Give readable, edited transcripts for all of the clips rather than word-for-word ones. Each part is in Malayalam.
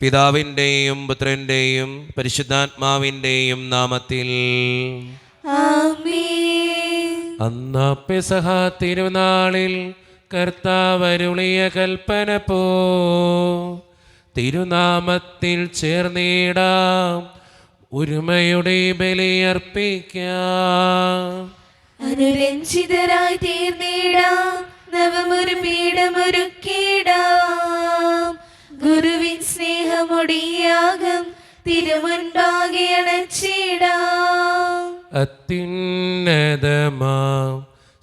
പിതാവിൻ്റെയും പുത്രൻ്റെയും പരിശുദ്ധാത്മാവിൻ്റെയും നാമത്തിൽ ആമേൻ. അന്നാ പെസഹ തിരുനാളിൽ കർത്താവരുളിയ കൽപ്പന പോ തിരുനാമത്തിൽ ചേർന്നിടാം, ഒരുമയുടെ ബലിയർപ്പിക്കാം. അനുരഞ്ജിതരായി തീർന്നിടാം, നവമൊരു പീഠമൊരുക്കിടാം. ഗുരുവിൻ സ്നേഹമൊടിയാകം തിരുമുൻപാകെ അണച്ചിടാം. അത്യുന്നതമാം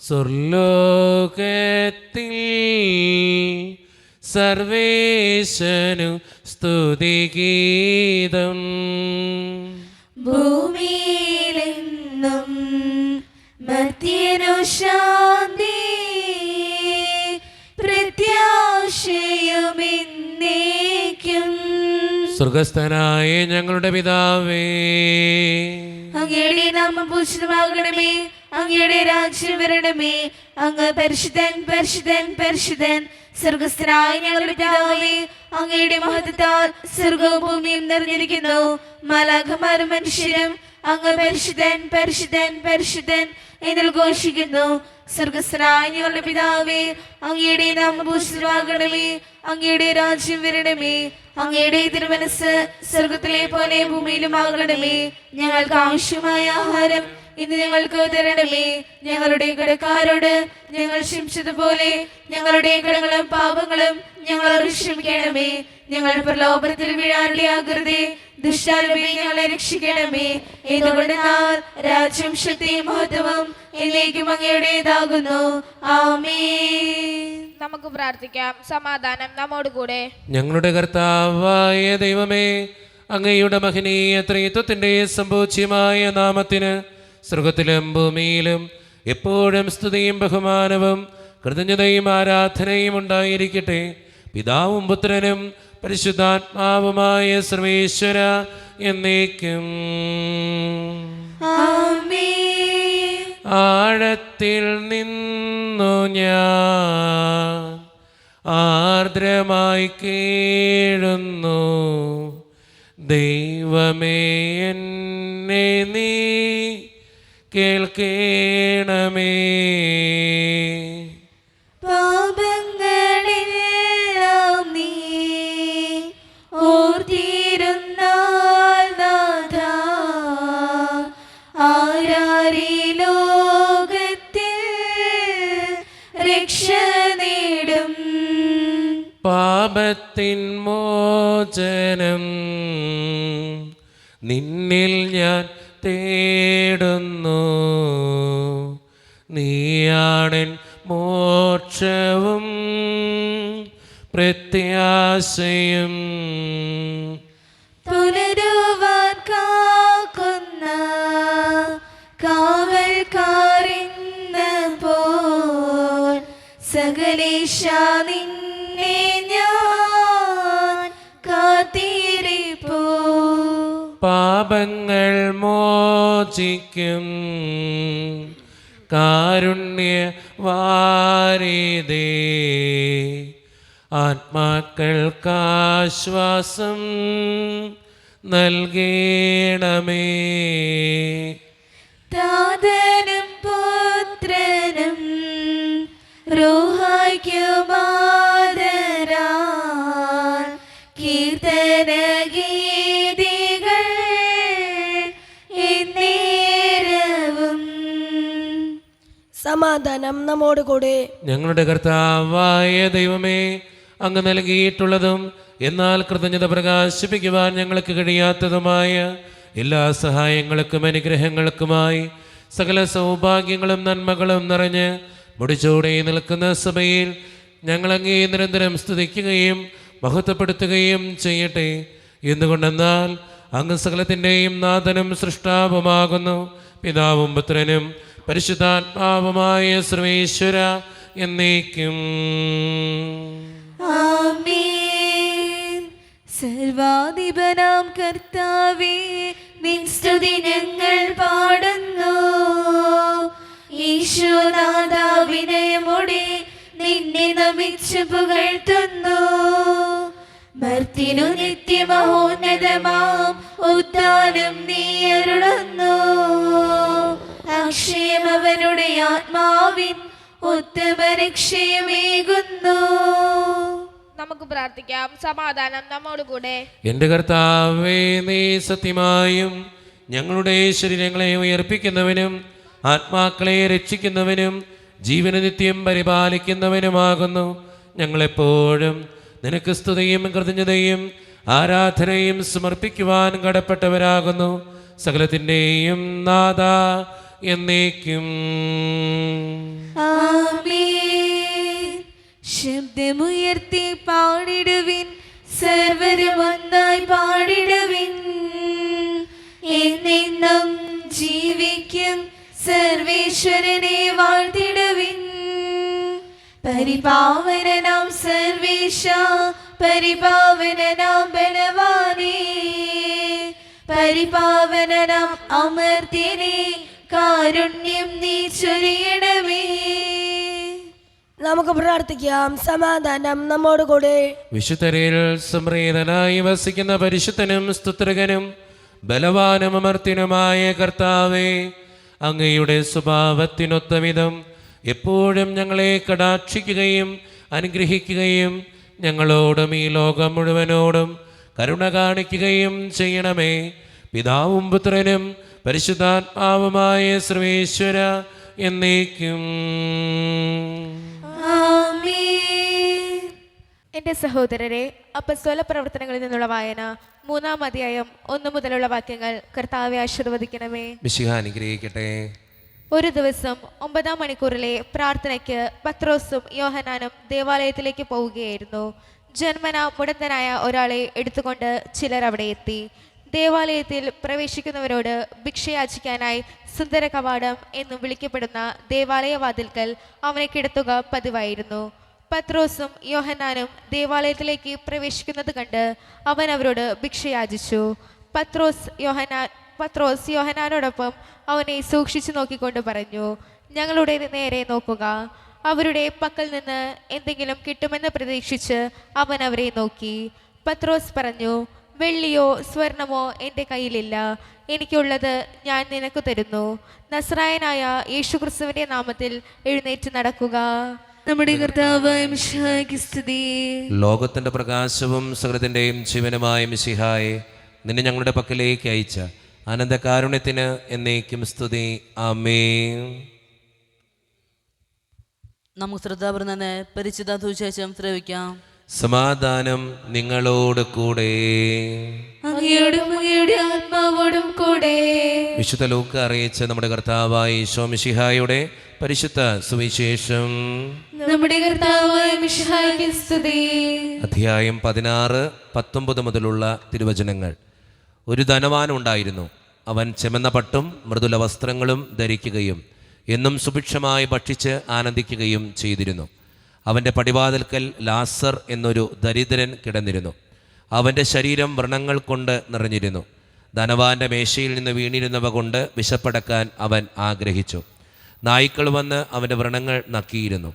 സ്വർലോകത്തിൽ സർവേശനു സ്തുതിഗീതം. ഭൂമിയിലെന്നും മർത്യനു ശാന്തി, പ്രത്യാശയുമെന്നേക്കും. സ്വർഗസ്ഥനായ ഞങ്ങളുടെ പിതാവേ, അങ്ങയുടെ നാമം പൂജിതമാകണമേ, അങ്ങയുടെ രാജ്യം വരണമേ. അങ്ങ് പരിശുദ്ധൻ പരിശുദ്ധൻ പരിശുദ്ധൻ. സ്വർഗസ്ഥനായ ഞങ്ങളുടെ പിതാവേ, അങ്ങയുടെ മഹത്വത്താൽ സ്വർഗവും ഭൂമിയും നിറഞ്ഞിരിക്കുന്നു. മാലാഖമാരും മനുഷ്യരും അങ്ങ് പരിശുദ്ധൻ പരിശുദ്ധൻ പരിശുദ്ധൻ എന്ന് ഘോഷിക്കുന്നു. സ്വർഗസ്ഥനായ ഞങ്ങളുടെ പിതാവേ, അങ്ങയുടെ നാമം പൂജിതമാകണമേ, അങ്ങയുടെ രാജ്യം വരണമേ. അങ്ങയുടെ തിരുമനസ് സ്വർഗത്തിലെ പോലെ ഭൂമിയിലും ആകണമേ. ഞങ്ങൾക്ക് ആവശ്യമായ ആഹാരം ഇന്ന് ഞങ്ങൾക്ക് തരണമേ. ഞങ്ങളുടെ കടക്കാരോട് ഞങ്ങൾ ക്ഷമിച്ചതുപോലെ ഞങ്ങളുടെ കടങ്ങളും പാപങ്ങളും ഞങ്ങളോട് ക്ഷമിക്കണമേ. ഞങ്ങൾ പ്രലോഭനത്തിൽ വീഴാനിടയാകരുതേ, ദുഷ്ടാരൂപേ ഞങ്ങളെ രക്ഷിക്കണമേ. എന്തുകൊണ്ടെന്നാൽ രാജ്യം ശക്തിയും മഹത്വവും എന്നേക്കും അങ്ങയുടേതാകുന്നു. ആമേൻ. നമുക്ക് പ്രാർത്ഥിക്കാം. സമാധാനം നമ്മോടുകൂടെ. ഞങ്ങളുടെ കർത്താവായ ദൈവമേ, അങ്ങയുടെ മഹനീയ ത്രിത്വത്തിന്റെ സമ്പൂജ്യമായ നാമത്തിന് സ്വർഗത്തിലും ഭൂമിയിലും എപ്പോഴും സ്തുതിയും ബഹുമാനവും കൃതജ്ഞതയും ആരാധനയും ഉണ്ടായിരിക്കട്ടെ. പിതാവും പുത്രനും പരിശുദ്ധാത്മാവുമായ സർവേശ്വര എന്നേക്കും. ആമേൻ. ആഴത്തിൽ നിന്നു ഞാൻ ആർദ്രമായി കേഴുന്നു, ദൈവമേ എന്നെ നീ കേൾക്കേണമേ. പാപങ്ങളെല്ലാം നീ ഓർത്തിരുന്നാൽ നാഥാ, ആരാരീ ലോകത്തിൽ രക്ഷ നേടും. പാപത്തിൻ മോചനം നിന്നിൽ ഞാൻ തേടുന്നു, നീയാണെൻ മോക്ഷവും പ്രത്യാശയും. പുനരുവാൻ കാക്കുന്ന കാവൽക്കാരെന്ന പോൽ സകലേശ നിന്നെ ഞാൻ കാത്തിരിപ്പോ. പാപങ്ങൾ മോചിക്കും കാരുണ്യവാരിധേ, ആത്മാക്കൾക്കാശ്വാസം നൽകണമേ. താതനും പുത്രനും റൂഹായ്ക്കുമാദരാൽ കീർത്തനഗീതികൾ എന്നേരവും. സമാധാനം നമ്മോടുകൂടെ. ഞങ്ങളുടെ കർത്താവായ ദൈവമേ, അങ്ങ് നൽകിയിട്ടുള്ളതും എന്നാൽ കൃതജ്ഞത പ്രകാശിപ്പിക്കുവാൻ ഞങ്ങൾക്ക് കഴിയാത്തതുമായ എല്ലാ സഹായങ്ങൾക്കും അനുഗ്രഹങ്ങൾക്കുമായി സകല സൗഭാഗ്യങ്ങളും നന്മകളും നിറഞ്ഞ് മുടിച്ചൂടെ നിൽക്കുന്ന സഭയിൽ ഞങ്ങളങ്ങേ നിരന്തരം സ്തുതിക്കുകയും മഹത്വപ്പെടുത്തുകയും ചെയ്യട്ടെ. എന്തുകൊണ്ടെന്നാൽ അങ്ങ് സകലത്തിൻ്റെയും നാഥനും സൃഷ്ടാവുമാകുന്നു. പിതാവും പുത്രനും പരിശുദ്ധാത്മാവുമായ സർവേശ്വര എന്നേക്കും. ആമേൻ. സർവാധിപനാം കർത്താവേ, നിൻ സ്തുതി ഞങ്ങൾ പാടുന്നു. ഈശോനാഥ വിനയമോടെ നിന്നെ നമിച്ചു പുകഴ്ത്തുന്നു. മർത്തിനു നിത്യമഹോന്നതമാം ഉദ്ധാനം നീ അരുളുന്നു. അക്ഷയം അവനുടെ ആത്മാവിൻ ഉത്തമ രക്ഷയമേകുന്നു. നമുക്ക് പ്രാർത്ഥിക്കാം. സമാധാനം നമ്മോടുകൂടെ. എൻ്റെ കർത്താവേ, നീ സത്യമായും ഞങ്ങളുടെ ശരീരങ്ങളെ ഉയർപ്പിക്കുന്നവനും ആത്മാക്കളെ രക്ഷിക്കുന്നവനും ജീവന നിത്യം പരിപാലിക്കുന്നവനുമാകുന്നു. ഞങ്ങളെപ്പോഴും നിനക്ക് സ്തുതിയും കൃതജ്ഞതയും ആരാധനയും സമർപ്പിക്കുവാൻ കടപ്പെട്ടവരാകുന്നു. സകലത്തിൻ്റെയും നാഥ എന്നേക്കും. ആമേൻ. ശബ്ദമുയർത്തി പാടിടുവിൻ, സർവരും ഒന്നായി പാടിടുവിൻ. എന്നെന്നും ജീവിക്കും സർവേശ്വരനെ വാഴ്ത്തിടുവിൻ. പരിപാവനനാം സർവേശ, പരിപാവനനാം ബലവാനേ, പരിപാവനനാം അമർത്യനേ, കാരുണ്യം നീ ചൊരിയണമേ. നമുക്ക് പ്രാർത്ഥിക്കാം. സമാധാനം നമ്മോടുകൂടെ. വിശുദ്ധരിൽ സംപ്രീതനായി വസിക്കുന്ന പരിശുദ്ധനും സ്തുത്രകനും ബലവാനും അമർത്തിനുമായ കർത്താവേ, അങ്ങയുടെ സ്വഭാവത്തിനൊത്ത വിധം എപ്പോഴും ഞങ്ങളെ കടാക്ഷിക്കുകയും അനുഗ്രഹിക്കുകയും ഞങ്ങളോടും ഈ ലോകം മുഴുവനോടും കരുണ കാണിക്കുകയും ചെയ്യണമേ. പിതാവും പുത്രനും പരിശുദ്ധാത്മാവുമായ സർവേശ്വര എന്നേക്കും. ആമേൻ. എൻ്റെ സഹോദരരെ, അപ്പസ്തോല പ്രവർത്തനങ്ങളിൽ നിന്നുള്ള വായന 3-ാം അധ്യായം 1 മുതലുള്ള വാക്യങ്ങൾ കർത്താവെ ആശീർവദിക്കണമേ. മിശിഹ അനുഗ്രഹിക്കട്ടെ. ഒരു ദിവസം 9-ാം മണിക്കൂറിലെ പ്രാർത്ഥനയ്ക്ക് പത്രോസും യോഹന്നാനും ദേവാലയത്തിലേക്ക് പോവുകയായിരുന്നു. ജന്മന മുടന്തനായ ഒരാളെ എടുത്തുകൊണ്ട് ചിലർ അവിടെ എത്തി. ദേവാലയത്തിൽ പ്രവേശിക്കുന്നവരോട് ഭിക്ഷയാചിക്കാനായി സുന്ദര കവാടം എന്നും വിളിക്കപ്പെടുന്ന ദേവാലയ വാതിൽക്കൽ അവനെ കിടത്തുക പതിവായിരുന്നു. പത്രോസും യോഹന്നാനും ദേവാലയത്തിലേക്ക് പ്രവേശിക്കുന്നത് കണ്ട് അവൻ അവരോട് ഭിക്ഷയാചിച്ചു. പത്രോസ് യോഹന്നാനോടൊപ്പം അവനെ സൂക്ഷിച്ചു നോക്കിക്കൊണ്ട് പറഞ്ഞു, ഞങ്ങളുടെ നേരെ നോക്കുക. അവരുടെ പക്കൽ നിന്ന് എന്തെങ്കിലും കിട്ടുമെന്ന് പ്രതീക്ഷിച്ച് അവൻ അവരെ നോക്കി. പത്രോസ് പറഞ്ഞു, വെള്ളിയോ സ്വർണമോ എൻ്റെ കയ്യിലില്ല. എനിക്കുള്ളത് ഞാൻ നിനക്ക് തരുന്നു. നസ്രായനായ യേശുക്രിസ്തുവിൻ്റെ നാമത്തിൽ എഴുന്നേറ്റ് നടക്കുക. നമ്മുടെ കർത്താവായ മിശിഹായ്ക്ക് സ്തുതി. ലോകത്തിൻ്റെ പ്രകാശവും സകലത്തിൻ്റെയും ജീവനുമായ മിശിഹായെ, നിന്നെ ഞങ്ങളുടെ പക്കലേക്ക് അയച്ച അനന്തകാരുണ്യത്തിന് എന്നേക്കും സ്തുതി. ആമേൻ. നമുക്ക് ശ്രദ്ധാപൂർവം തന്നെ പരിശുദ്ധ സുവിശേഷം ശ്രവിക്കാം. സമാധാനം നിങ്ങളോട് കൂടെ. അങ്ങയോടും അങ്ങയുടെ ആത്മാവോടും കൂടെ. വിശുദ്ധ ലൂക്ക അറിയിച്ച നമ്മുടെ കർത്താവായ ഈശോ മിശിഹായുടെ പരിശുദ്ധ സുവിശേഷം. നമ്മുടെ കർത്താവായ മിശിഹായ്ക്ക് സ്തുതി. അധ്യായം 16-19 മുതലുള്ള തിരുവചനങ്ങൾ. ഒരു ധനവാനുണ്ടായിരുന്നു. അവൻ ചെമന്ന പട്ടും മൃദുല വസ്ത്രങ്ങളും ധരിക്കുകയും എന്നും സുഭിക്ഷമായി ഭക്ഷിച്ച് ആനന്ദിക്കുകയും ചെയ്തിരുന്നു. അവൻ്റെ പടിവാതിൽക്കൽ ലാസർ എന്നൊരു ദരിദ്രൻ കിടന്നിരുന്നു. അവൻ്റെ ശരീരം വ്രണങ്ങൾ കൊണ്ട് നിറഞ്ഞിരുന്നു. ധനവാന്റെ മേശയിൽ നിന്ന് വീണിരുന്നവ കൊണ്ട് വിശപ്പടക്കാൻ അവൻ ആഗ്രഹിച്ചു. നായ്ക്കൾ വന്ന് അവൻ്റെ വ്രണങ്ങൾ നക്കിയിരുന്നു.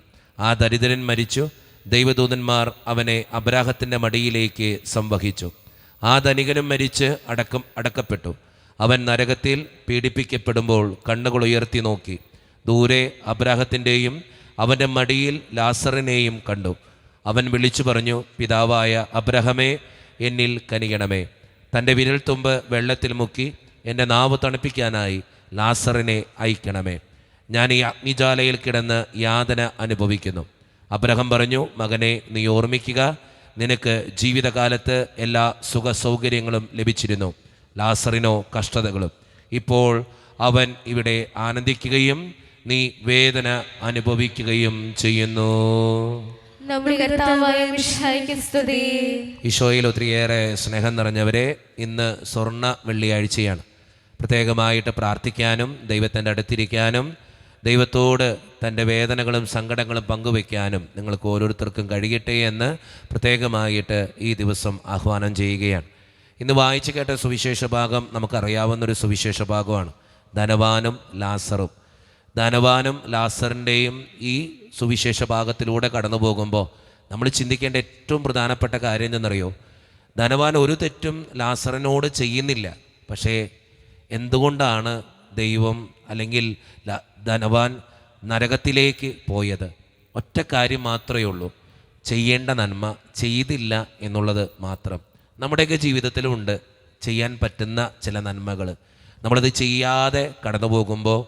ആ ദരിദ്രൻ മരിച്ചു. ദൈവദൂതന്മാർ അവനെ അബ്രാഹത്തിൻ്റെ മടിയിലേക്ക് സംവഹിച്ചു. ആ ധനികനും മരിച്ച് അടക്കപ്പെട്ടു. അവൻ നരകത്തിൽ പീഡിപ്പിക്കപ്പെടുമ്പോൾ കണ്ണുകൾ ഉയർത്തി നോക്കി. ദൂരെ അബ്രാഹത്തിൻ്റെയും അവൻ്റെ മടിയിൽ ലാസറിനെയും കണ്ടു. അവൻ വിളിച്ചു പറഞ്ഞു, പിതാവായ അബ്രഹമേ, എന്നിൽ കനിയണമേ. തൻ്റെ വിരൽത്തുമ്പ് വെള്ളത്തിൽ മുക്കി എൻ്റെ നാവ് തണുപ്പിക്കാനായി ലാസറിനെ അയക്കണമേ. ഞാൻ ഈ അഗ്നിജാലയിൽ കിടന്ന് യാതന അനുഭവിക്കുന്നു. അബ്രഹാം പറഞ്ഞു, മകനെ, നീ ഓർമ്മിക്കുക, നിനക്ക് ജീവിതകാലത്ത് എല്ലാ സുഖ സൗകര്യങ്ങളും ലഭിച്ചിരുന്നു. ലാസറിനോ കഷ്ടതകളും. ഇപ്പോൾ അവൻ ഇവിടെ ആനന്ദിക്കുകയും നീ വേദന അനുഭവിക്കുകയും ചെയ്യുന്നു. നമ്മുടെ കർത്താവായ മിശിഹായ്ക്ക് സ്തുതി. ഈശോയിൽ ഒത്തിരിയേറെ സ്നേഹം നിറഞ്ഞവരെ, ഇന്ന് സ്വർണ്ണ വെള്ളിയാഴ്ചയാണ്. പ്രത്യേകമായിട്ട് പ്രാർത്ഥിക്കാനും ദൈവത്തിൻ്റെ അടുത്തിരിക്കാനും ദൈവത്തോട് തൻ്റെ വേദനകളും സങ്കടങ്ങളും പങ്കുവയ്ക്കാനും നിങ്ങൾക്ക് ഓരോരുത്തർക്കും കഴിയട്ടെ എന്ന് പ്രത്യേകമായിട്ട് ഈ ദിവസം ആഹ്വാനം ചെയ്യുകയാണ്. ഇന്ന് വായിച്ചു കേട്ട സുവിശേഷ ഭാഗം നമുക്കറിയാവുന്നൊരു സുവിശേഷ ഭാഗമാണ്. ധനവാനും ലാസറും. ധനവാനും ലാസറിൻ്റെയും ഈ സുവിശേഷ ഭാഗത്തിലൂടെ കടന്നു പോകുമ്പോൾ നമ്മൾ ചിന്തിക്കേണ്ട ഏറ്റവും പ്രധാനപ്പെട്ട കാര്യം എന്തെന്നറിയോ? ധനവാൻ ഒരു തെറ്റും ലാസറിനോട് ചെയ്യുന്നില്ല. പക്ഷേ എന്തുകൊണ്ടാണ് ദൈവം അല്ലെങ്കിൽ ധനവാൻ നരകത്തിലേക്ക് പോയത്? ഒറ്റ കാര്യം മാത്രമേ ഉള്ളൂ, ചെയ്യേണ്ട നന്മ ചെയ്തില്ല എന്നുള്ളത് മാത്രം. നമ്മുടെയൊക്കെ ജീവിതത്തിലുണ്ട് ചെയ്യാൻ പറ്റുന്ന ചില നന്മകൾ. നമ്മളത് ചെയ്യാതെ കടന്നു പോകുമ്പോൾ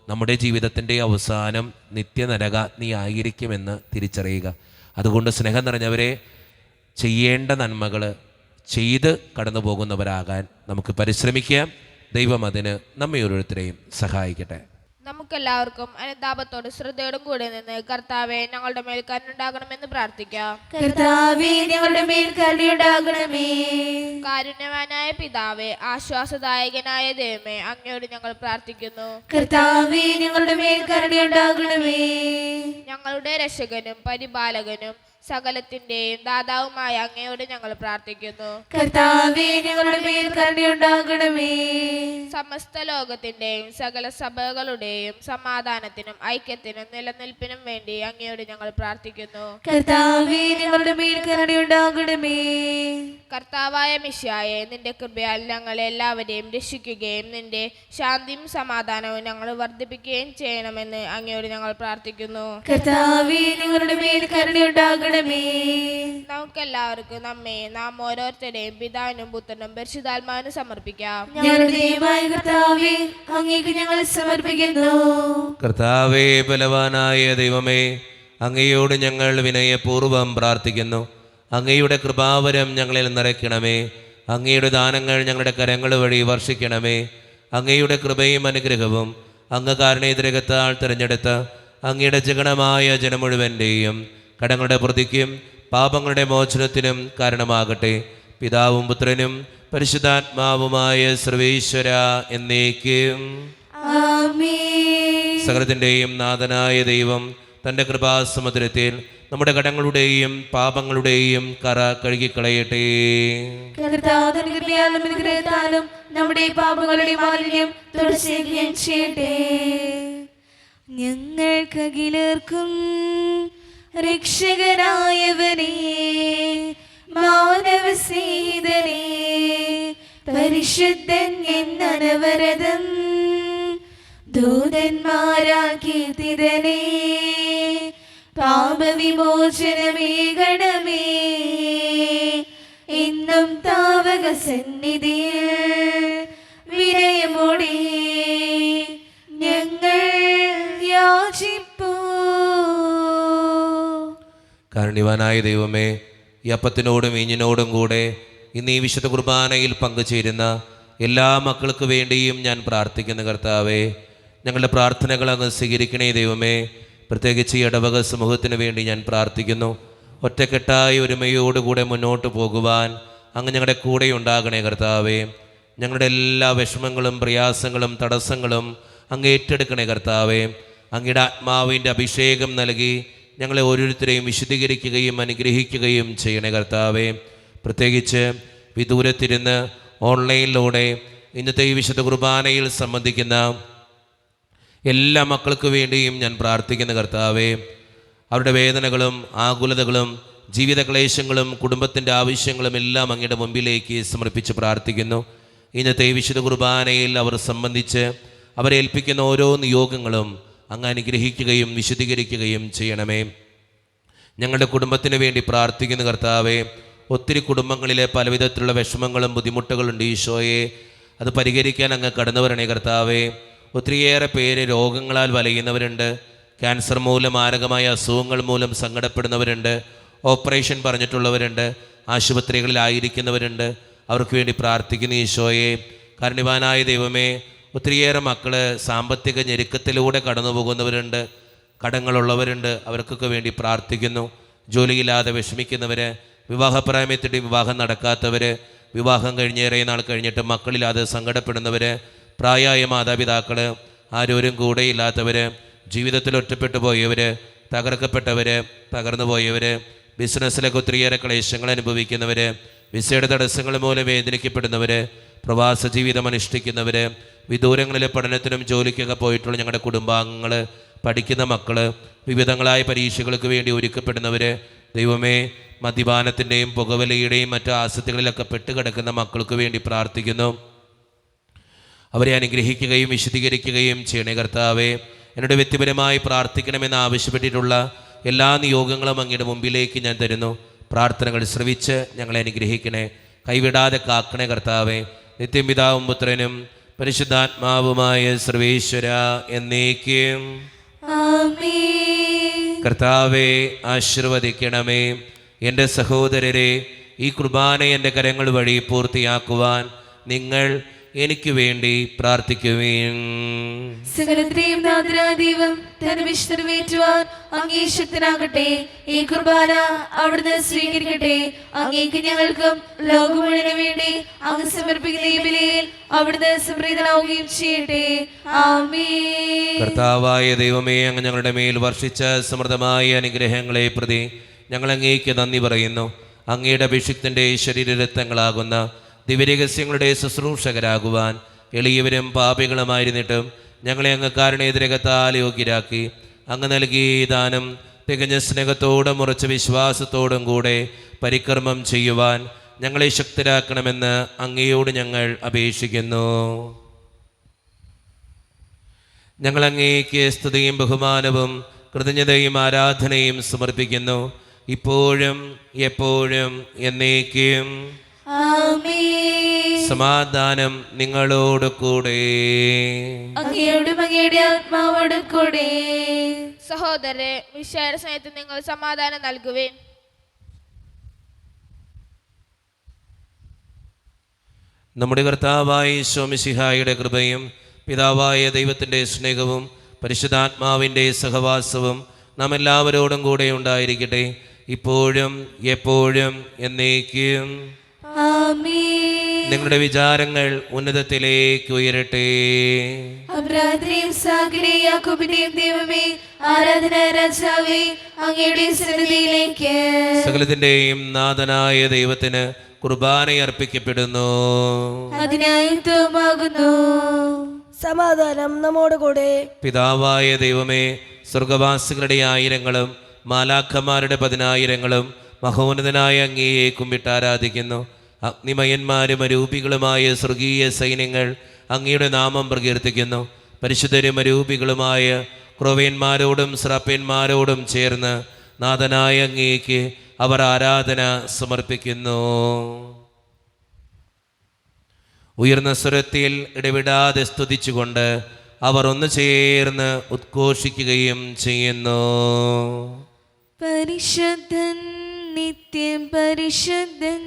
നമ്മുടെ ജീവിതത്തിൻ്റെ അവസാനം നിത്യനരകാഗ്നി ആയിരിക്കുമെന്ന് തിരിച്ചറിയുക. അതുകൊണ്ട് സ്നേഹം നിറഞ്ഞവരെ, ചെയ്യേണ്ട നന്മകൾ ചെയ്ത് കടന്നു പോകുന്നവരാകാൻ നമുക്ക് പരിശ്രമിക്കാം. ദൈവം അതിന് നമ്മെ ഓരോരുത്തരെയും സഹായിക്കട്ടെ. നമുക്കെല്ലാവർക്കും അനുതാപത്തോടും ശ്രദ്ധയോടും കൂടെ നിന്ന് കർത്താവെ ഞങ്ങളുടെ മേൽ കരുണയുണ്ടാകണമെന്ന് പ്രാർത്ഥിക്കാം. കർത്താവേ ഞങ്ങളുടെ മേൽ കരുണയുണ്ടാകണമേ. കാരുണ്യവാനായ പിതാവേ, ആശ്വാസദായകനായ ദൈവമേ, അങ്ങയോട് ഞങ്ങൾ പ്രാർത്ഥിക്കുന്നു. കർത്താവേ ഞങ്ങളുടെ മേൽ കരുണയുണ്ടാകണമേ. ഞങ്ങളുടെ രക്ഷകനും പരിപാലകനും സകലത്തിന്റെയും ദാതാവുമായ അങ്ങയോട് ഞങ്ങൾ പ്രാർത്ഥിക്കുന്നു. കർത്താവേ ഞങ്ങളുടെ മേൽ കരുണയുണ്ടാകണമേ. സമസ്ത ലോകത്തിന്റെയും സകല സഭകളുടെയും സമാധാനത്തിനും ഐക്യത്തിനും നിലനിൽപ്പിനും വേണ്ടി അങ്ങയോട് ഞങ്ങൾ പ്രാർത്ഥിക്കുന്നു. കർത്താവേ ഞങ്ങളുടെ മേൽ കരുണയുണ്ടാകണമേ. കർത്താവായ മിശിഹായെ, നിന്റെ കൃപയാൽ ഞങ്ങൾ എല്ലാവരെയും രക്ഷിക്കുകയും നിന്റെ ശാന്തിയും സമാധാനവും ഞങ്ങൾ വർദ്ധിപ്പിക്കുകയും ചെയ്യണമെന്ന് അങ്ങയോട് ഞങ്ങൾ പ്രാർത്ഥിക്കുന്നു. കർത്താവേ ഞങ്ങളുടെ മേൽ കരുണയുണ്ടാകണമേ. നമുക്കെല്ലാവർക്കും നാം ഓരോരുത്തരെയും പിതാവിനും പുത്രനും പരിശുദ്ധാത്മാവിനും സമർപ്പിക്കാം. ഞങ്ങളുടെ ദൈവമായ കർത്താവേ, അങ്ങേക്ക് ഞങ്ങൾ സമർപ്പിക്കുന്നു. കർത്താവേ, ബലവാനായ ദൈവമേ, അങ്ങയോട് ഞങ്ങൾ വിനയപൂർവ്വം പ്രാർത്ഥിക്കുന്നു. അങ്ങയുടെ കൃപാവരം ഞങ്ങളിൽ നിറയ്ക്കണമേ. അങ്ങയുടെ ദാനങ്ങൾ ഞങ്ങളുടെ കരങ്ങൾ വഴി വർഷിക്കണമേ. അങ്ങയുടെ കൃപയും അനുഗ്രഹവും അങ്ങ് കാരുണ്യതിരകത്താൽ തിരഞ്ഞെടുത്ത അങ്ങയുടെ ജഗണമായ ജനം മുഴുവൻ്റെയും കടങ്ങളുടെ പ്രതിക്കും പാപങ്ങളുടെ മോചനത്തിനും കാരണമാകട്ടെ. പിതാവും പുത്രനും പരിശുദ്ധാത്മാവുമായ സർവേശ്വര എന്നേക്കും ആമേൻ. സകലത്തിൻ്റെയും നാഥനായ ദൈവം തൻ്റെ കൃപാസമുദ്രത്തിൽ നമ്മുടെ കടങ്ങളുടെയും പാപങ്ങളുടെയും കറ കഴുകിക്കളയട്ടെ. കർത്താവ് തന്റെ കൃപയാലും അനുഗ്രഹത്താലും നമ്മുടെ പാപങ്ങളുടെ മാലിന്യം തുടച്ചുകളയുകയും ചെയ്യട്ടെ. ഞങ്ങൾക്കഖിലർക്കും രക്ഷകനായവനേ, മാനവസീതനേ, പരിശുദ്ധൻ എന്നനവരതം ദൂതന്മാരാൽ കീർത്തിതനേ, പാപവിമോചനമേകണമേ, എന്നും താവക സന്നിധിയിൽ വിനയമോടെ ഞങ്ങൾ യാചിപ്പൂ. കാരുണ്യവാനായ ദൈവമേ, ഈ അപ്പത്തിനോടും വീഞ്ഞിനോടും കൂടെ ഇന്ന് ഈ വിശുദ്ധ കുർബാനയിൽ പങ്കുചേരുന്ന എല്ലാ മക്കൾക്ക് വേണ്ടിയും ഞാൻ പ്രാർത്ഥിക്കുന്ന കർത്താവേ, ഞങ്ങളുടെ പ്രാർത്ഥനകൾ അങ്ങ് സ്വീകരിക്കണേ ദൈവമേ. പ്രത്യേകിച്ച് ഈ ഇടവക സമൂഹത്തിന് വേണ്ടി ഞാൻ പ്രാർത്ഥിക്കുന്നു. ഒറ്റക്കെട്ടായി ഒരുമയോടുകൂടെ മുന്നോട്ട് പോകുവാൻ അങ്ങ് ഞങ്ങളുടെ കൂടെ ഉണ്ടാകണേ കർത്താവേ. ഞങ്ങളുടെ എല്ലാ വിഷമങ്ങളും പ്രയാസങ്ങളും തടസ്സങ്ങളും അങ്ങ് ഏറ്റെടുക്കണേ കർത്താവേ. അങ്ങയുടെ ആത്മാവിൻ്റെ അഭിഷേകം നൽകി ഞങ്ങളെ ഓരോരുത്തരെയും വിശുദ്ധീകരിക്കുകയും അനുഗ്രഹിക്കുകയും ചെയ്യണേ കർത്താവേ. പ്രത്യേകിച്ച് വിദൂരത്തിരുന്ന് ഓൺലൈനിലൂടെ ഇന്നത്തെ ഈ വിശുദ്ധ കുർബാനയിൽ സംബന്ധിക്കുന്ന എല്ലാ മക്കൾക്ക് വേണ്ടിയും ഞാൻ പ്രാർത്ഥിക്കുന്ന കർത്താവേ. അവരുടെ വേദനകളും ആകുലതകളും ജീവിതക്ലേശങ്ങളും കുടുംബത്തിൻ്റെ ആവശ്യങ്ങളും എല്ലാം അങ്ങയുടെ മുമ്പിലേക്ക് സമർപ്പിച്ച് പ്രാർത്ഥിക്കുന്നു. ഇന്നത്തെ ഈ വിശുദ്ധ കുർബാനയിൽ അവർ സംബന്ധിച്ച് അവരെ ഏൽപ്പിക്കുന്ന ഓരോ നിയോഗങ്ങളും അങ്ങ് അനുഗ്രഹിക്കുകയും വിശുദ്ധീകരിക്കുകയും ചെയ്യണമേ. ഞങ്ങളുടെ കുടുംബത്തിന് വേണ്ടി പ്രാർത്ഥിക്കുന്ന കർത്താവേ. ഒത്തിരി കുടുംബങ്ങളിലെ പലവിധത്തിലുള്ള വിഷമങ്ങളും ബുദ്ധിമുട്ടുകളുണ്ട് ഈശോയെ. അത് പരിഹരിക്കാൻ അങ്ങ് കടന്നു വരണേ കർത്താവേ. ഒത്തിരിയേറെ പേര് രോഗങ്ങളാൽ വലയുന്നവരുണ്ട്. ക്യാൻസർ മൂലം, മാരകമായ അസുഖങ്ങൾ മൂലം സങ്കടപ്പെടുന്നവരുണ്ട്. ഓപ്പറേഷൻ പറഞ്ഞിട്ടുള്ളവരുണ്ട്. ആശുപത്രികളിലായിരിക്കുന്നവരുണ്ട്. അവർക്ക് വേണ്ടി പ്രാർത്ഥിക്കുന്ന ഈശോയെ. കാരുണ്യവാനായ ദൈവമേ, ഒത്തിരിയേറെ മക്കൾ സാമ്പത്തിക ഞെരുക്കത്തിലൂടെ കടന്നു പോകുന്നവരുണ്ട്. കടങ്ങളുള്ളവരുണ്ട്. അവർക്കൊക്കെ വേണ്ടി പ്രാർത്ഥിക്കുന്നു. ജോലിയില്ലാതെ വിഷമിക്കുന്നവർ, വിവാഹപ്രായമെത്തിയിട്ട് വിവാഹം നടക്കാത്തവർ, വിവാഹം കഴിഞ്ഞേറെ നാൾ കഴിഞ്ഞിട്ട് മക്കളില്ലാതെ സങ്കടപ്പെടുന്നവർ, പ്രായമായ മാതാപിതാക്കൾ, ആരോരും കൂടെയില്ലാത്തവർ, ജീവിതത്തിൽ ഒറ്റപ്പെട്ടു പോയവർ, തകർക്കപ്പെട്ടവർ, തകർന്നു പോയവർ, ബിസിനസ്സിലൊക്കെ ഒത്തിരിയേറെ ക്ലേശങ്ങൾ അനുഭവിക്കുന്നവർ, വിസയുടെ തടസ്സങ്ങൾ മൂലം വേദനിക്കപ്പെടുന്നവർ, പ്രവാസ ജീവിതം അനുഷ്ഠിക്കുന്നവർ, വിദൂരങ്ങളിലെ പഠനത്തിനും ജോലിക്കൊക്കെ പോയിട്ടുള്ള ഞങ്ങളുടെ കുടുംബാംഗങ്ങൾ, പഠിക്കുന്ന മക്കൾ, വിവിധങ്ങളായ പരീക്ഷകൾക്ക് വേണ്ടി ഒരുക്കപ്പെടുന്നവർ, ദൈവമേ, മദ്യപാനത്തിൻ്റെയും പുകവലിയുടെയും മറ്റു ആസക്തികളിലൊക്കെ പെട്ടുകിടക്കുന്ന മക്കൾക്ക് വേണ്ടി പ്രാർത്ഥിക്കുന്നു. അവരെ അനുഗ്രഹിക്കുകയും വിശദീകരിക്കുകയും ചെയ്യണേ കർത്താവേ. എന്നോട് വ്യക്തിപരമായി പ്രാർത്ഥിക്കണമെന്ന് ആവശ്യപ്പെട്ടിട്ടുള്ള എല്ലാ നിയോഗങ്ങളും അങ്ങയുടെ മുമ്പിലേക്ക് ഞാൻ തരുന്നു. പ്രാർത്ഥനകൾ ശ്രവിച്ച് ഞങ്ങളെ അനുഗ്രഹിക്കണേ, കൈവിടാതെ കാക്കണേ കർത്താവേ. നിത്യം പിതാവും പുത്രനും പരിശുദ്ധാത്മാവുമായ സർവേശ്വര എന്നേക്കും. കർത്താവെ ആശീർവദിക്കണമേ. എൻ്റെ സഹോദരരെ, ഈ കുർബാന എൻ്റെ കരങ്ങൾ വഴി പൂർത്തിയാക്കുവാൻ നിങ്ങൾ എനിക്ക് വേണ്ടി പ്രാർത്ഥിക്കുവേൻ. സകലത്തെയും നാഥനായ ദൈവം തന്റെ വിശുദ്ധ നിറവേറ്റുവാൻ അങ്ങേ ശക്തനാകട്ടെ. ഈ കുർബാന അവിടുന്ന് സ്വീകരിക്കട്ടെ. അങ്ങേക്ക് ഞങ്ങൾക്കും ലോകം മുഴുവനും വേണ്ടി അങ്ങ് സമർപ്പിക്കുന്ന ഈ ബലിയിൽ അവിടുന്ന് സംപ്രീതനാവുകയും ചെയ്യട്ടെ. ആമേൻ. കർത്താവായ ദൈവമേ, അങ്ങ് ഞങ്ങളുടെ മേൽ വർഷിച്ച സമൃദ്ധമായ അനുഗ്രഹങ്ങളെ പ്രതി ഞങ്ങൾ അങ്ങേക്ക് നന്ദി പറയുന്നു. അങ്ങയുടെ അഭിഷിക്തൻ്റെ ശരീരരത്നങ്ങളാകുന്ന ദിവ്യരഹസ്യങ്ങളുടെ ശുശ്രൂഷകരാകുവാൻ എളിയവരും പാപികളുമായിരുന്നിട്ടും ഞങ്ങളെ അങ്ങ് കാരുണ്യതിരകത്താൽ യോഗ്യരാക്കി. അങ്ങ് നൽകിയ ദാനം തികഞ്ഞ സ്നേഹത്തോടും ഉറച്ച വിശ്വാസത്തോടും കൂടെ പരികർമ്മം ചെയ്യുവാൻ ഞങ്ങളെ ശക്തരാക്കണമെന്ന് അങ്ങയോട് ഞങ്ങൾ അപേക്ഷിക്കുന്നു. ഞങ്ങൾ അങ്ങേക്ക് സ്തുതിയും ബഹുമാനവും കൃതജ്ഞതയും ആരാധനയും സമർപ്പിക്കുന്നു, ഇപ്പോഴും എപ്പോഴും എന്നേക്കും. സമാധാനം നിങ്ങളോട് കൂടെ. അങ്ങയോടും അങ്ങയുടെ ആത്മാവോടും കൂടെ. സഹോദരരെ, മിശിഹായുടെ സ്നേഹത്തിൽ നിങ്ങൾ സമാധാനം നൽകുവേൻ. നമ്മുടെ കർത്താവായ ഈശോ മിശിഹായുടെ കൃപയും പിതാവായ ദൈവത്തിൻ്റെ സ്നേഹവും പരിശുദ്ധാത്മാവിൻ്റെ സഹവാസവും നാം എല്ലാവരോടും കൂടെ ഉണ്ടായിരിക്കട്ടെ, ഇപ്പോഴും എപ്പോഴും എന്നേക്കും. നിങ്ങളുടെ വിചാരങ്ങൾ ഉന്നതത്തിലേക്ക് ഉയരട്ടെ. അബ്രാഹത്തിന്റെയും ഇസ്ഹാക്കിന്റെയും യാക്കോബിന്റെയും ദൈവമേ, ആരാധന രാജാവേ, അങ്ങയുടെ സന്നിധിയിലേക്ക് സകലത്തിന്റെയും നാഥനായ ദൈവത്തിന് കുർബാന അർപ്പിക്കപ്പെടുന്നു. അതിനായുക്തമാകുന്നു. സമാധാനം നമ്മോട് കൂടെ. പിതാവായ ദൈവമേ, സ്വർഗവാസികളുടെ ആയിരങ്ങളും മാലാഖമാരുടെ 10,000ങ്ങളും മഹോന്നതനായ അങ്ങയെ കുമ്പിട്ട് ആരാധിക്കുന്നു. അഗ്നിമയന്മാരും അരൂപികളുമായ സ്വർഗീയ സൈന്യങ്ങൾ അങ്ങയുടെ നാമം പ്രകീർത്തിക്കുന്നു. പരിശുദ്ധരും അരൂപികളുമായ ക്രോവേന്മാരോടും സ്രാപ്പന്മാരോടും ചേർന്ന് നാഥനായ അങ്ങേക്ക് അവർ ആരാധന സമർപ്പിക്കുന്നു. ഉയർന്ന സ്വരത്തിൽ ഇടവിടാതെ സ്തുതിച്ചുകൊണ്ട് അവർ ഒന്ന് ചേർന്ന് ഉദ്ഘോഷിക്കുകയും ചെയ്യുന്നു. പരിശുദ്ധൻ, നിത്യം പരിശുദ്ധൻ,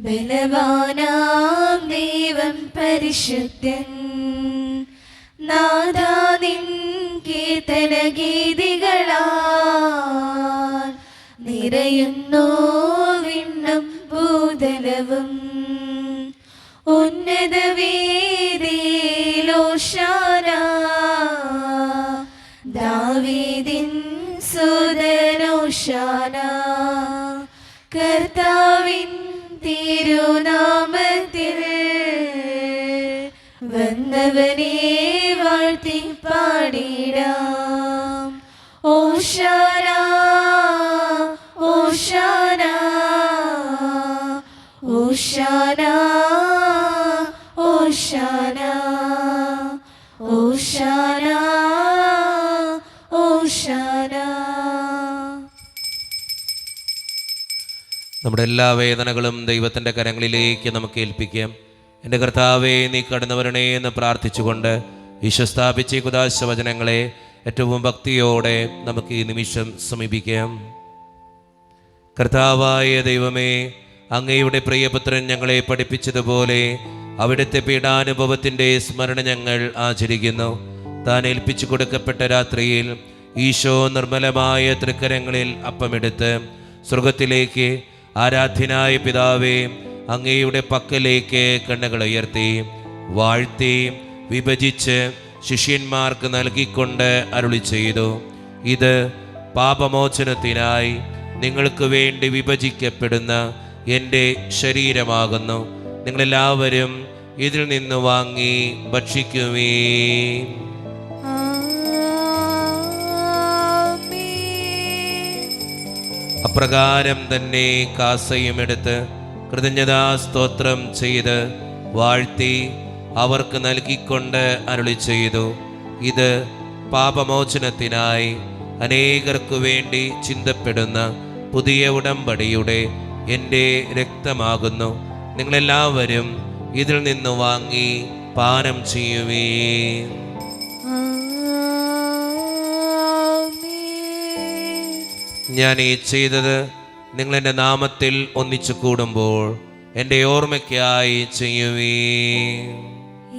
ബലവാനാം ദൈവം പരിശുദ്ധൻ. നാദാ നിൻ കീർത്തന ഗീതികളാൽ നിറയുന്നു വിണ്ണും ഭൂതലവും. ഉന്നത വീതിയിലോശാന, ദാവീദിൻ സുതനോശാന. കർത്താവിൻ തിരുനാമത്തിൽ വന്നവനെ വാഴ്ത്തി പാടിടാം. ഓശാന ഓശാന ഓശാന ഓശാന ഓശാന ഓശാന. നമ്മുടെ എല്ലാ വേദനകളും ദൈവത്തിൻ്റെ കരങ്ങളിലേക്ക് നമുക്ക് ഏൽപ്പിക്കാം. എൻ്റെ കർത്താവേ, നീ കടന്നു വരണേ എന്ന് പ്രാർത്ഥിച്ചുകൊണ്ട് ഈശോ സ്ഥാപിച്ച കുദാശ വചനങ്ങളെ ഏറ്റവും ഭക്തിയോടെ നമുക്ക് ഈ നിമിഷം സമീപിക്കാം. കർത്താവായ ദൈവമേ, അങ്ങയുടെ പ്രിയപുത്രൻ ഞങ്ങളെ പഠിപ്പിച്ചതുപോലെ അവിടുത്തെ പീഡാനുഭവത്തിൻ്റെ സ്മരണ ഞങ്ങൾ ആചരിക്കുന്നു. താൻ ഏൽപ്പിച്ചു കൊടുക്കപ്പെട്ട രാത്രിയിൽ ഈശോ നിർമ്മലമായ തൃക്കരങ്ങളിൽ അപ്പമെടുത്ത് സ്വർഗത്തിലേക്ക് ആരാധ്യനായ പിതാവേ അങ്ങയുടെ പക്കലേക്ക് കണ്ണുകൾ ഉയർത്തി വാഴ്ത്തി വിഭജിച്ച് ശിഷ്യന്മാർക്ക് നൽകിക്കൊണ്ട് അരുളി ചെയ്തു, ഇത് പാപമോചനത്തിനായി നിങ്ങൾക്ക് വേണ്ടി വിഭജിക്കപ്പെടുന്ന എൻ്റെ ശരീരമാകുന്നു. നിങ്ങളെല്ലാവരും ഇതിൽ നിന്ന് വാങ്ങി ഭക്ഷിക്കുവീൻ. അപ്രകാരം തന്നെ കാസയും എടുത്ത് കൃതജ്ഞതാ സ്തോത്രം ചെയ്ത് വാഴ്ത്തി അവർക്ക് നൽകിക്കൊണ്ട് അരുളി ചെയ്തു, ഇത് പാപമോചനത്തിനായി അനേകർക്കു വേണ്ടി ചിന്തപ്പെടുന്ന പുതിയ ഉടമ്പടിയുടെ എൻ്റെ രക്തമാകുന്നു. നിങ്ങളെല്ലാവരും ഇതിൽ നിന്ന് വാങ്ങി പാനം ചെയ്യുവീൻ. ഞാൻ ഈ ചെയ്തത് നിങ്ങൾ എൻ്റെ നാമത്തിൽ ഒന്നിച്ചു കൂടുമ്പോൾ എൻ്റെ ഓർമ്മയ്ക്കായി ചെയ്യുവീൻ.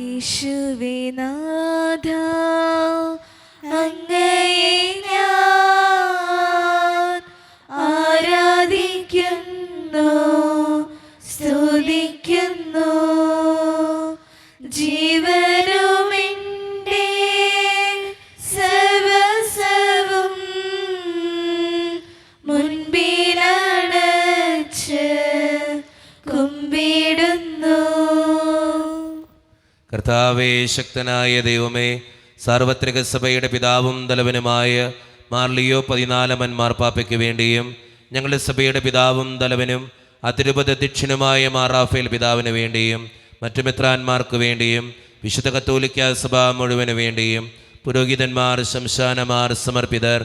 യേശുവേ നാഥ, അങ്ങയെ ഞാൻ ആരാധിക്കുന്നു, സ്തുതിക്കുന്നു. ജീവനുമെൻ്റെ സർവ്വസ്വവും മുൻപിലണച്ച് കുമ്പിടുന്നു. കർത്താവേ, ശക്തനായ ദൈവമേ, സാർവത്രിക സഭയുടെ പിതാവും തലവനുമായ മാർ ലിയോ 14 മാർപ്പാപ്പയ്ക്ക് വേണ്ടിയും ഞങ്ങളുടെ സഭയുടെ പിതാവും തലവനും അതിരൂപത അധ്യക്ഷനുമായ മാർ റാഫേൽ പിതാവിന് വേണ്ടിയും മറ്റു മെത്രാന്മാർക്ക് വേണ്ടിയും വിശുദ്ധ കത്തോലിക്ക സഭ മുഴുവന് വേണ്ടിയും പുരോഹിതന്മാർ, ശംശാനമാർ, സമർപ്പിതർ,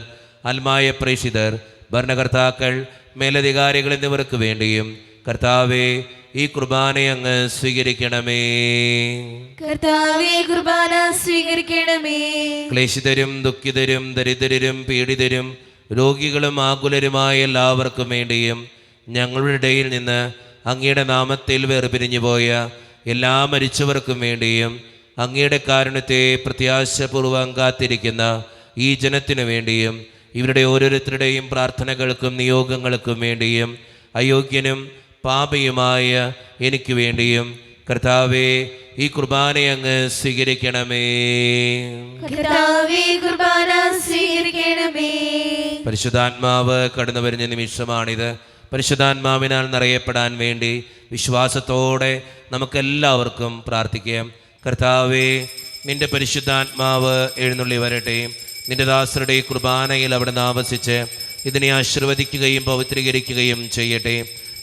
ആത്മായ പ്രേഷിതർ, ഭരണകർത്താക്കൾ, മേലധികാരികൾ എന്നിവർക്ക് വേണ്ടിയും കർത്താവേ, ഈ കുർബാന അങ്ങ് സ്വീകരിക്കണമേ. കർത്താവേ, കുർബാന സ്വീകരിക്കണമേ. ക്ലേശിതരും ദുഃഖിതരും ദരിദ്രരും പീഡിതരും രോഗികളും ആകുലരുമായ എല്ലാവർക്കും വേണ്ടിയും ഞങ്ങളുടെ ഇടയിൽ നിന്ന് അങ്ങയുടെ നാമത്തിൽ വേർപിരിഞ്ഞുപോയ എല്ലാ മരിച്ചവർക്കും വേണ്ടിയും അങ്ങയുടെ കാരുണ്യത്തെ പ്രത്യാശപൂർവ്വം കാത്തിരിക്കുന്ന ഈ ജനത്തിനു വേണ്ടിയും ഇവരുടെ ഓരോരുത്തരുടെയും പ്രാർത്ഥനകൾക്കും നിയോഗങ്ങൾക്കും വേണ്ടിയും അയോഗ്യനും പാപിയുമായ എനിക്ക് വേണ്ടിയും കർത്താവേ, ഈ കുർബാന അങ്ങ് സ്വീകരിക്കണമേ. കർത്താവേ, കുർബാന സ്വീകരിക്കണമേ. പരിശുദ്ധാത്മാവ് കടന്നു വരുന്ന നിമിഷമാണിത്. പരിശുദ്ധാത്മാവിനാൽ നിറയപ്പെടാൻ വേണ്ടി വിശ്വാസത്തോടെ നമുക്കെല്ലാവർക്കും പ്രാർത്ഥിക്കാം. കർത്താവേ, നിന്റെ പരിശുദ്ധാത്മാവ് എഴുന്നള്ളി വരട്ടെ. നിന്റെ ദാസരുടെ ഈ കുർബാനയിൽ അവിടെ ആവസിച്ച് ഇതിനെ ആശീർവദിക്കുകയും പവിത്രീകരിക്കുകയും ചെയ്യട്ടെ.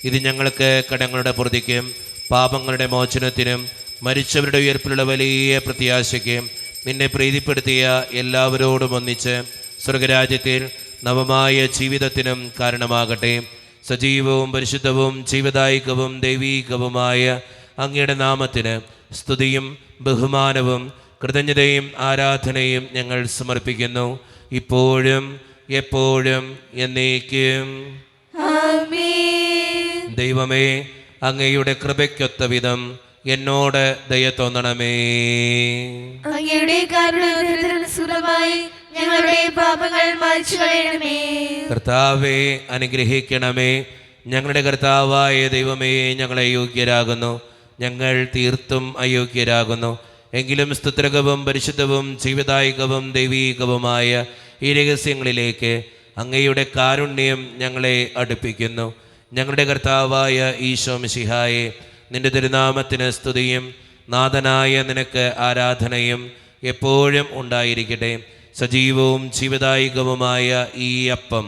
ഇത് ഞങ്ങൾക്ക് കടങ്ങളുടെ പൊറുതിക്കും പാപങ്ങളുടെ മോചനത്തിനും മരിച്ചവരുടെ ഉയർപ്പിലുള്ള വലിയ പ്രത്യാശയ്ക്കും നിന്നെ പ്രീതിപ്പെടുത്തിയ എല്ലാവരോടും ഒന്നിച്ച് സ്വർഗരാജ്യത്തിൽ നവമായ ജീവിതത്തിനും കാരണമാകട്ടെ. സജീവവും പരിശുദ്ധവും ജീവദായികവും ദൈവീകവുമായ അങ്ങയുടെ നാമത്തിന് സ്തുതിയും ബഹുമാനവും കൃതജ്ഞതയും ആരാധനയും ഞങ്ങൾ സമർപ്പിക്കുന്നു, ഇപ്പോഴും എപ്പോഴും എന്നേക്കും. ആമേൻ. ദൈവമേ, അങ്ങയുടെ കൃപയ്ക്കൊത്ത വിധം എന്നോട് ദയ തോന്നണമേ. അങ്ങയുടെ കാരുണ്യത്തിനനുസൃതമായി ഞങ്ങളുടെ പാപങ്ങൾ മായ്ച്ചു കളയണമേ. കർത്താവെ, അനുഗ്രഹിക്കണമേ. ഞങ്ങളുടെ കർത്താവായ ദൈവമേ, ഞങ്ങളെ യോഗ്യരാകുന്നു, ഞങ്ങൾ തീർത്തും അയോഗ്യരാകുന്നു. എങ്കിലും സ്തുത്രകവും പരിശുദ്ധവും ജീവദായകവും ദൈവീകവുമായ ഈ രഹസ്യങ്ങളിലേക്ക് അങ്ങയുടെ കാരുണ്യം ഞങ്ങളെ അടുപ്പിക്കുന്നു. ഞങ്ങളുടെ കർത്താവായ ഈശോ മിശിഹായെ, നിന്റെ തിരുനാമത്തിന് സ്തുതിയും നാഥനായ നിനക്ക് ആരാധനയും എപ്പോഴും ഉണ്ടായിരിക്കട്ടെ. സജീവവും ജീവദായികവുമായ ഈ അപ്പം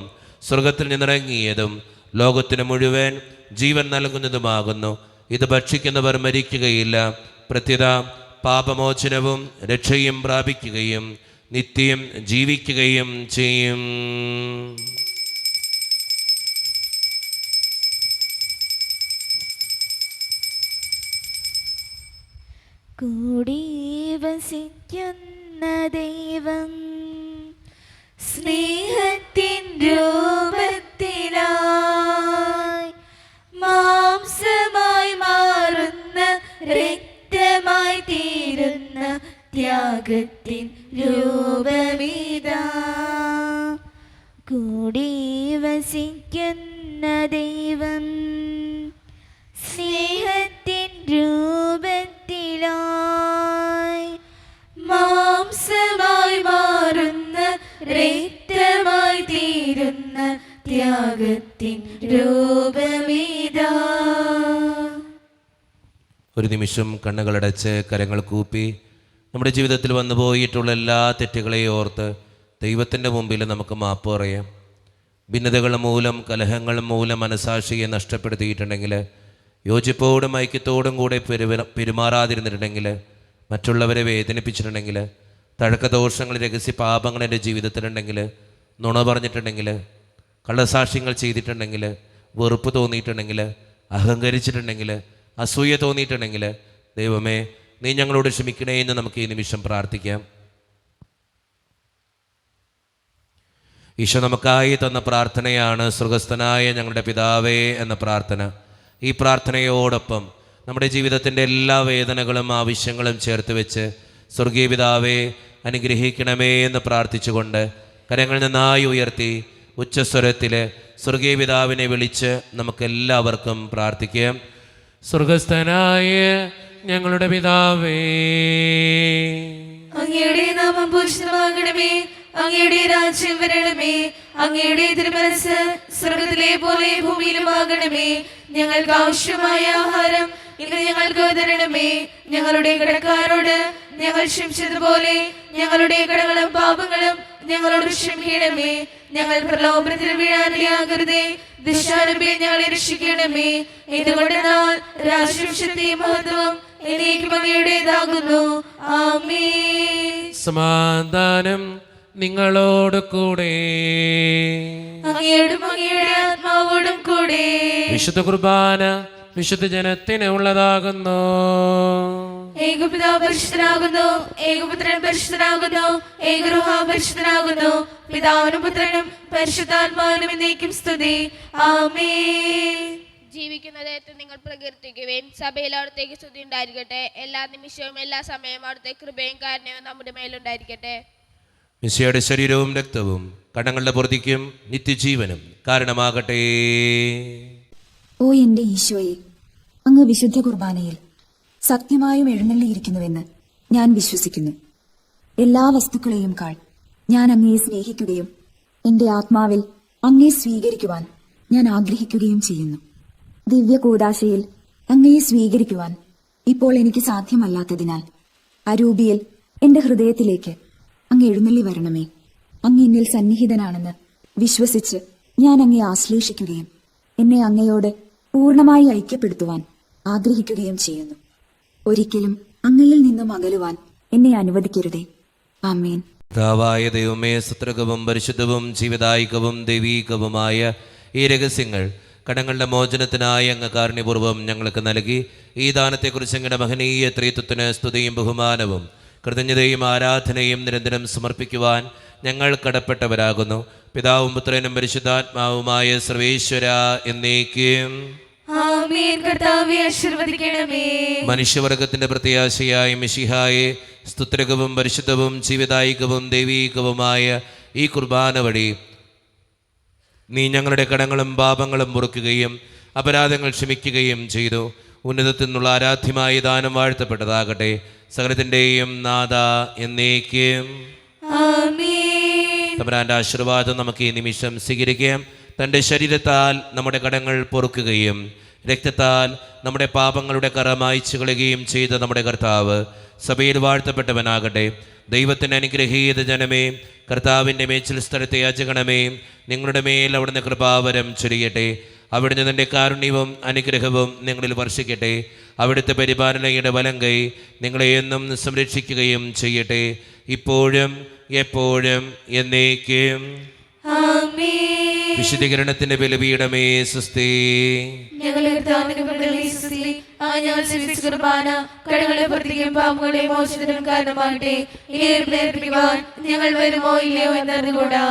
സ്വർഗത്തിൽ നിന്നിറങ്ങിയതും ലോകത്തിന് മുഴുവൻ ജീവൻ നൽകുന്നതുമാകുന്നു. ഇത് ഭക്ഷിക്കുന്നവർ മരിക്കുകയില്ല, പ്രത്യുത പാപമോചനവും രക്ഷയും പ്രാപിക്കുകയും നിത്യം ജീവിക്കുകയും ചെയ്യും. കൂടി വസിക്കുന്ന ദൈവം സ്നേഹത്തിൻ രൂപത്തിലായി മാംസമായി മാറുന്ന രക്തമായി തീരുന്ന ത്യാഗത്തിൻ രൂപമിതാ. കൂടി വസിക്കുന്ന ദൈവം സ്നേഹത്തിൻ രൂപത്തിലായി മാംസമായി മാറുന്ന രക്തമായി തീരുന്ന ത്യാഗത്തിൻ രൂപമിതാ. ഒരു നിമിഷം കണ്ണുകളടച്ച് കരങ്ങൾ കൂപ്പി നമ്മുടെ ജീവിതത്തിൽ വന്നു പോയിട്ടുള്ള എല്ലാ തെറ്റുകളെയും ഓർത്ത് ദൈവത്തിൻ്റെ മുമ്പിൽ നമുക്ക് മാപ്പ് പറയാം. ഭിന്നതകൾ മൂലം കലഹങ്ങൾ മൂലം മനസാക്ഷിയെ നഷ്ടപ്പെടുത്തിയിട്ടുണ്ടെങ്കിൽ, യോജിപ്പോടും ഐക്യത്തോടും കൂടെ പെരുമാറാതിരുന്നിട്ടുണ്ടെങ്കിൽ, മറ്റുള്ളവരെ വേദനിപ്പിച്ചിട്ടുണ്ടെങ്കിൽ, തഴക്കദോഷങ്ങൾ രഹസ്യ പാപങ്ങൾ എൻ്റെ ജീവിതത്തിലുണ്ടെങ്കിൽ, നുണ പറഞ്ഞിട്ടുണ്ടെങ്കിൽ, കള്ളസാക്ഷ്യങ്ങൾ ചെയ്തിട്ടുണ്ടെങ്കിൽ, വെറുപ്പ് തോന്നിയിട്ടുണ്ടെങ്കിൽ, അഹങ്കരിച്ചിട്ടുണ്ടെങ്കിൽ, അസൂയ തോന്നിയിട്ടുണ്ടെങ്കിൽ, ദൈവമേ നീ ഞങ്ങളോട് ക്ഷമിക്കണേ എന്ന് നമുക്ക് ഈ നിമിഷം പ്രാർത്ഥിക്കാം. ഈശോ നമുക്കായി തന്ന പ്രാർത്ഥനയാണ് സ്വർഗസ്ഥനായ ഞങ്ങളുടെ പിതാവേ എന്ന പ്രാർത്ഥന. ഈ പ്രാർത്ഥനയോടൊപ്പം നമ്മുടെ ജീവിതത്തിൻ്റെ എല്ലാ വേദനകളും ആവശ്യങ്ങളും ചേർത്ത് വെച്ച് സ്വർഗീയ പിതാവേ അനുഗ്രഹിക്കണമേ എന്ന് പ്രാർത്ഥിച്ചുകൊണ്ട് കരങ്ങൾ നന്നായി ഉയർത്തി ഉച്ചസ്വരത്തിൽ സ്വർഗീയ പിതാവിനെ വിളിച്ച് നമുക്കെല്ലാവർക്കും പ്രാർത്ഥിക്കാം. സ്വർഗസ്ഥനായ ഞങ്ങളുടെ പിതാവേ, അങ്ങയുടെ നാമം പൂജിതമാകണമേ, അങ്ങയുടെ രാജ്യം വരണമേ, അങ്ങയുടെ തിരുമനസ് സ്വർഗത്തിലെ പോലെ ഭൂമിയിലുമാകണമേ. ഞങ്ങൾക്ക് ആവശ്യമായ ആഹാരം ഇന്ന് ഞങ്ങൾക്ക് തരണമേ. ഞങ്ങളുടെ കടക്കാരോട് ഞങ്ങൾ ക്ഷമിച്ചതുപോലെ ഞങ്ങളുടെ കടങ്ങളും പാപങ്ങളും ഞങ്ങളോട് ക്ഷമിക്കണമേ. ഞങ്ങൾ പ്രലോഭനത്തിൽ വീഴാനിടയാകരുതേ, ദുഷ്ടാരൂപേ ഞങ്ങളെ രക്ഷിക്കണമേ. ഇതുകൊണ്ടെന്നാൽ രാജ്യവും ശക്തിയും മഹത്വവും എന്നേക്കും അങ്ങയുടേതാകുന്നു. ആമേൻ. സമാധാനം നിങ്ങളോട് കൂടെ. അങ്ങയോടും അങ്ങയുടെ ആത്മാവോടും കൂടെ. വിശുദ്ധ കുർബാന വിശുദ്ധ ജനത്തിന് ഉള്ളതാകുന്നു. ഏകപിതാവ് പരിശുദ്ധനാകുന്നു, ഏകപുത്രൻ പരിശുദ്ധനാകുന്നു, ഏകരൂഹ പരിശുദ്ധനാകുന്നു. പിതാവിനും പുത്രനും പരിശുദ്ധാത്മാവിനും എന്നേക്കും സ്തുതി. ആമേൻ. ജീവിക്കുന്ന ദൈവത്തെ നിങ്ങൾ പ്രകീർത്തിക്കുവേൻ. സഭയിൽ അവിടുത്തേക്ക് സ്തുതി ഉണ്ടായിരിക്കട്ടെ. എല്ലാ നിമിഷവും എല്ലാ സമയവും അവിടുത്തെ കൃപയും കാരുണ്യവും നമ്മുടെ മേലുണ്ടായിരിക്കട്ടെ. മിശിഹായുടെ ശരീരവും രക്തവും കടങ്ങളുടെ പൊറുതിക്കും നിത്യജീവനും കാരണമാകട്ടെ. ഓ എന്റെ ഈശോയെ, അങ്ങ് വിശുദ്ധ കുർബാനയിൽ സത്യമായും എഴുന്നള്ളിയിരിക്കുന്നുവെന്ന് ഞാൻ വിശ്വസിക്കുന്നു. എല്ലാ വസ്തുക്കളെയും കാൾ ഞാൻ അങ്ങയെ സ്നേഹിക്കുകയും എന്റെ ആത്മാവിൽ അങ്ങയെ സ്വീകരിക്കുവാൻ ഞാൻ ആഗ്രഹിക്കുകയും ചെയ്യുന്നു. ദിവ്യ കൂദാശയിൽ അങ്ങയെ സ്വീകരിക്കുവാൻ ഇപ്പോൾ എനിക്ക് സാധ്യമല്ലാത്തതിനാൽ അരൂപിയിൽ എന്റെ ഹൃദയത്തിലേക്ക് അങ്ങ് എഴുന്നള്ളി വരണമേ. അങ്ങ് എന്നിൽ സന്നിഹിതനാണെന്ന് വിശ്വസിച്ച് ഞാൻ അങ്ങയെ ആശ്ലേഷിക്കുകയും എന്നെ അങ്ങയോട് പൂർണ്ണമായി ഐക്യപ്പെടുത്തുവാൻ ആഗ്രഹിക്കുകയും ചെയ്യുന്നു. ഒരിക്കലും അങ്ങയിൽ നിന്നും അകലുവാൻ എന്നെ അനുവദിക്കരുതേ. ആമേൻ. പിതാവായ ദൈവമേ, സുത്രകവും പരിശുദ്ധവും ജീവദായികവും ദൈവീകവുമായ ഈ രഹസ്യങ്ങൾ കടങ്ങളുടെ മോചനത്തിനായി അങ്ങ് കാരുണ്യപൂർവ്വം ഞങ്ങൾക്ക് നൽകി. ഈ ദാനത്തെക്കുറിച്ച് അങ്ങയുടെ മഹനീയ ത്രിത്വത്തിന് സ്തുതിയും ബഹുമാനവും കൃതജ്ഞതയും ആരാധനയും നിരന്തരം സമർപ്പിക്കുവാൻ ഞങ്ങൾ കടപ്പെട്ടവരാകുന്നു. പിതാവും പുത്രനും പരിശുദ്ധാത്മാവുമായ സർവേശ്വര എന്നേക്കും ആമേൻ. കർത്താവേ ആശീർവദിക്കണമേ. മനുഷ്യവർഗത്തിന്റെ പ്രത്യാശയായ മിശിഹായെ, സ്തുത്രകവും പരിശുദ്ധവും ജീവദായികവും ദൈവീകവുമായ ഈ കുർബാന വഴി നീ ഞങ്ങളുടെ കടങ്ങളും പാപങ്ങളും പൊറുക്കുകയും അപരാധങ്ങൾ ക്ഷമിക്കുകയും ചെയ്തു. ഉന്നതത്തിൽ നിന്നുള്ള ആരാധ്യമായ ദാനം വാഴ്ത്തപ്പെട്ടതാകട്ടെ. സകലത്തിൻ്റെയും നാഥ എന്നേക്കും ആമേൻ. തമ്പുരാന്റെ ആശീർവാദം നമുക്ക് ഈ നിമിഷം സ്വീകരിക്കാം. തൻ്റെ ശരീരത്താൽ നമ്മുടെ കടങ്ങൾ പൊറുക്കുകയും രക്തത്താൽ നമ്മുടെ പാപങ്ങളുടെ കറ മായ്ച്ചു കളയുകയും ചെയ്ത നമ്മുടെ കർത്താവ് സഭയിൽ വാഴ്ത്തപ്പെട്ടവനാകട്ടെ. ദൈവത്തിൻ്റെ അനുഗ്രഹീത ജനമേ, കർത്താവിൻ്റെ മേച്ചിൽ സ്ഥലത്തെ യാചകണമേ, നിങ്ങളുടെ മേൽ അവിടുന്ന് കൃപാവരം ചൊരിയട്ടെ. അവിടുന്ന് തൻ്റെ കാരുണ്യവും അനുഗ്രഹവും നിങ്ങളിൽ വർഷിക്കട്ടെ. അവിടുത്തെ പരിപാലനയുടെ വലം കൈ നിങ്ങളെ എന്നും സംരക്ഷിക്കുകയും ചെയ്യട്ടെ, ഇപ്പോഴും എപ്പോഴും എന്നേക്കും. ആമേൻ. വിശുദ്ധീകരണത്തിന്റെ ബലിപീഠമേ സ്വസ്തി. ഞങ്ങളെ ഞങ്ങൾ സ്വീകരിച്ച കുർബാന കടങ്ങളെ പ്രവർത്തിക്കുകയും പാപങ്ങളെ മോചനത്തിനും കാരണമാകട്ടെ. ഇനി ഞങ്ങൾ വരുമോ ഇല്ലയോ എന്നറിഞ്ഞുകൂടാ.